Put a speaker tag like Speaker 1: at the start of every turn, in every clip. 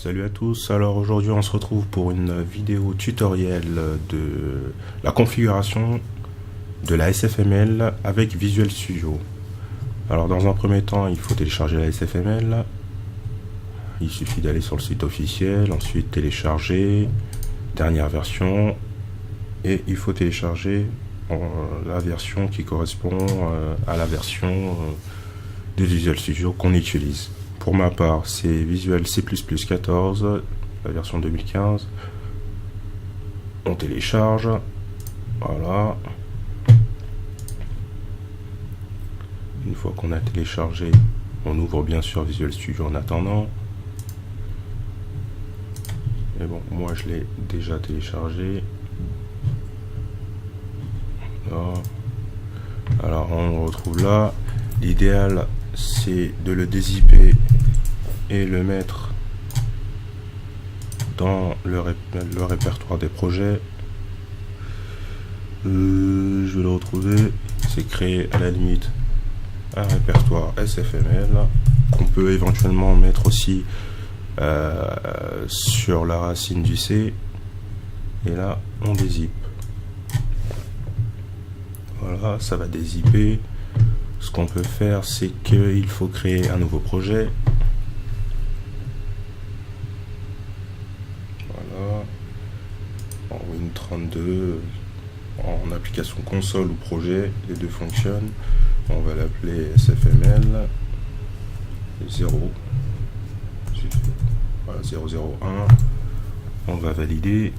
Speaker 1: Salut à tous, alors aujourd'hui on se retrouve pour une vidéo tutoriel de la configuration de la SFML avec Visual Studio. Alors dans un premier temps il faut télécharger la SFML, il suffit d'aller sur le site officiel, ensuite télécharger, dernière version, et il faut télécharger la version qui correspond à la version de Visual Studio qu'on utilise. Pour ma part, c'est Visual C++ 14, la version 2015. On télécharge. Voilà. Une fois qu'on a téléchargé, on ouvre bien sûr Visual Studio en attendant. Mais bon, moi je l'ai déjà téléchargé. Voilà. Alors on le retrouve là. L'idéal c'est de le dézipper et le mettre dans le répertoire des projets. Je vais le retrouver. C'est créer à la limite un répertoire SFML qu'on peut éventuellement mettre aussi sur la racine du C. Et là on dézippe. Voilà, ça va dézipper. Ce qu'on peut faire, c'est qu'il faut créer un nouveau projet. Voilà. En Win32, en application console ou projet, les deux fonctionnent. On va l'appeler SFML 0. Voilà, 001. On va valider.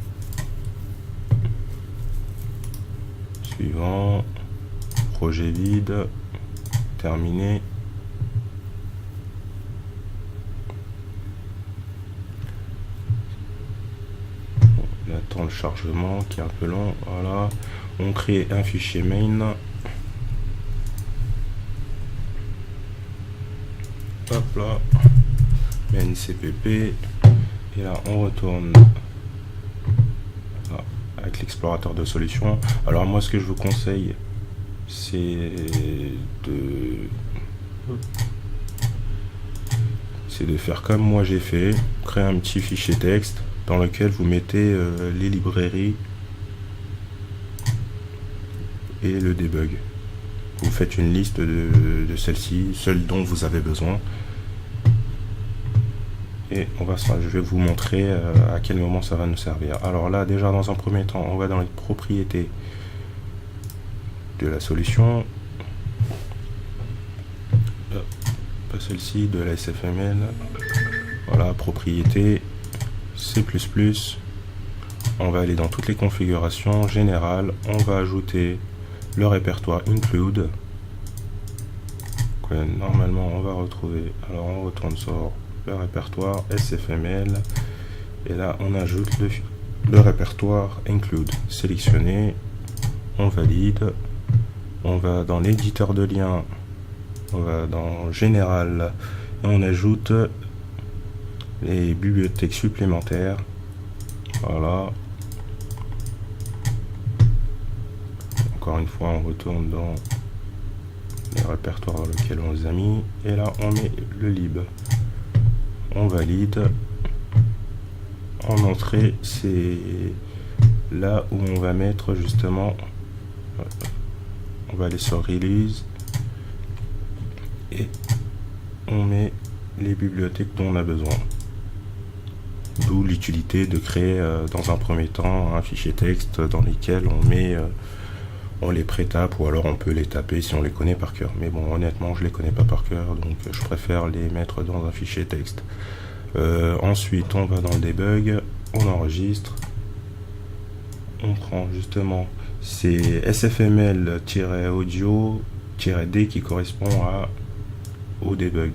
Speaker 1: Suivant. Projet vide. Terminé. On attend le chargement qui est un peu long. Voilà. On crée un fichier main. Hop là. Main cpp. Et là on retourne là, avec l'explorateur de solutions. Alors moi ce que je vous conseille, c'est de faire comme moi j'ai fait, créer un petit fichier texte dans lequel vous mettez les librairies et le debug. Vous faites une liste de celles-ci, celles dont vous avez besoin, et je vais vous montrer à quel moment ça va nous servir. Alors là déjà dans un premier temps on va dans les propriétés de la solution, pas celle-ci, de la SFML. Voilà, propriété C++. On va aller dans toutes les configurations générales, on va ajouter le répertoire include que normalement on va retrouver. Alors on retourne sur le répertoire SFML et là on ajoute le répertoire include. Sélectionné, on valide. On va dans l'éditeur de liens, on va dans général et on ajoute les bibliothèques supplémentaires. Voilà. Encore une fois, on retourne dans le répertoire dans lequel on les a mis et là on met le lib. On valide. En entrée, c'est là où on va mettre justement. On va aller sur Release et on met les bibliothèques dont on a besoin. D'où l'utilité de créer dans un premier temps un fichier texte dans lequel on les pré-tape, ou alors on peut les taper si on les connaît par cœur. Mais bon, honnêtement, je les connais pas par cœur, donc je préfère les mettre dans un fichier texte. Ensuite, on va dans le debug, on enregistre, on prend justement c'est SFML-audio-D qui correspond au debug.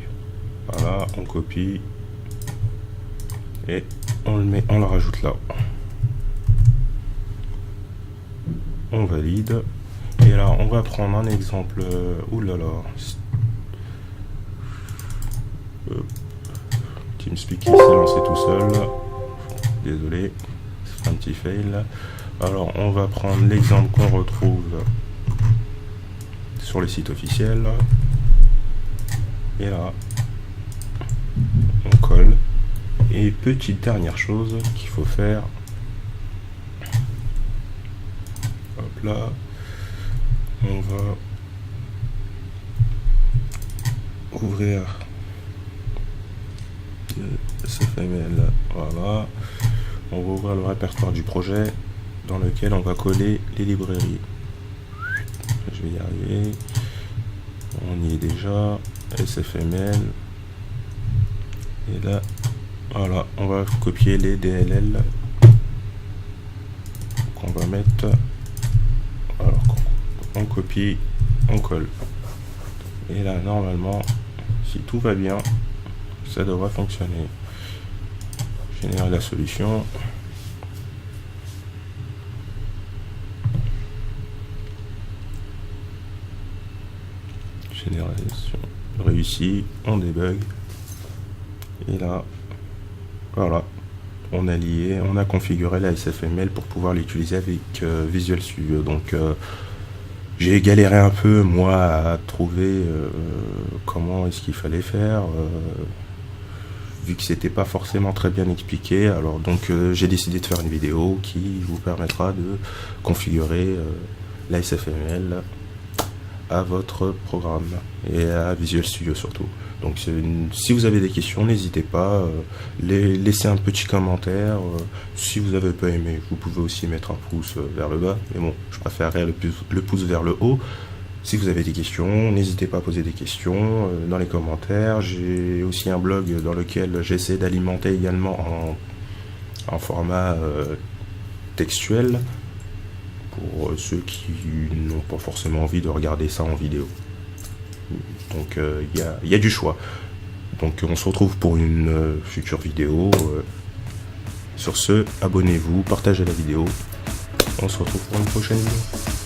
Speaker 1: Voilà, on copie et on le rajoute là. On valide et là on va prendre un exemple. Oulala, TeamSpeak s'est lancé tout seul. Désolé, c'est un petit fail. Alors on va prendre l'exemple qu'on retrouve sur les sites officiels et là on colle Et petite dernière chose qu'il faut faire, hop là, on va ouvrir le SFML, voilà, on va ouvrir le répertoire du projet dans lequel on va coller les librairies. Je vais y arriver, on y est déjà, SFML, et là, voilà, on va copier les DLL qu'on va mettre, alors on copie, on colle, et là normalement, si tout va bien, ça devrait fonctionner. Générer la solution. Génération réussie, on débug. Et là, voilà, on a lié, on a configuré la SFML pour pouvoir l'utiliser avec Visual Studio. Donc j'ai galéré un peu moi à trouver comment est-ce qu'il fallait faire, vu que c'était pas forcément très bien expliqué. Alors donc j'ai décidé de faire une vidéo qui vous permettra de configurer la SFML à votre programme et à Visual Studio surtout. Donc si vous avez des questions, n'hésitez pas, laissez un petit commentaire. Si vous n'avez pas aimé, vous pouvez aussi mettre un pouce vers le bas, mais bon, je préférerais le pouce vers le haut. Si vous avez des questions, n'hésitez pas à poser des questions dans les commentaires. J'ai aussi un blog dans lequel j'essaie d'alimenter également en format textuel, pour ceux qui n'ont pas forcément envie de regarder ça en vidéo. Donc il y a du choix. Donc on se retrouve pour une future vidéo. Sur ce, abonnez-vous, partagez la vidéo. On se retrouve pour une prochaine vidéo.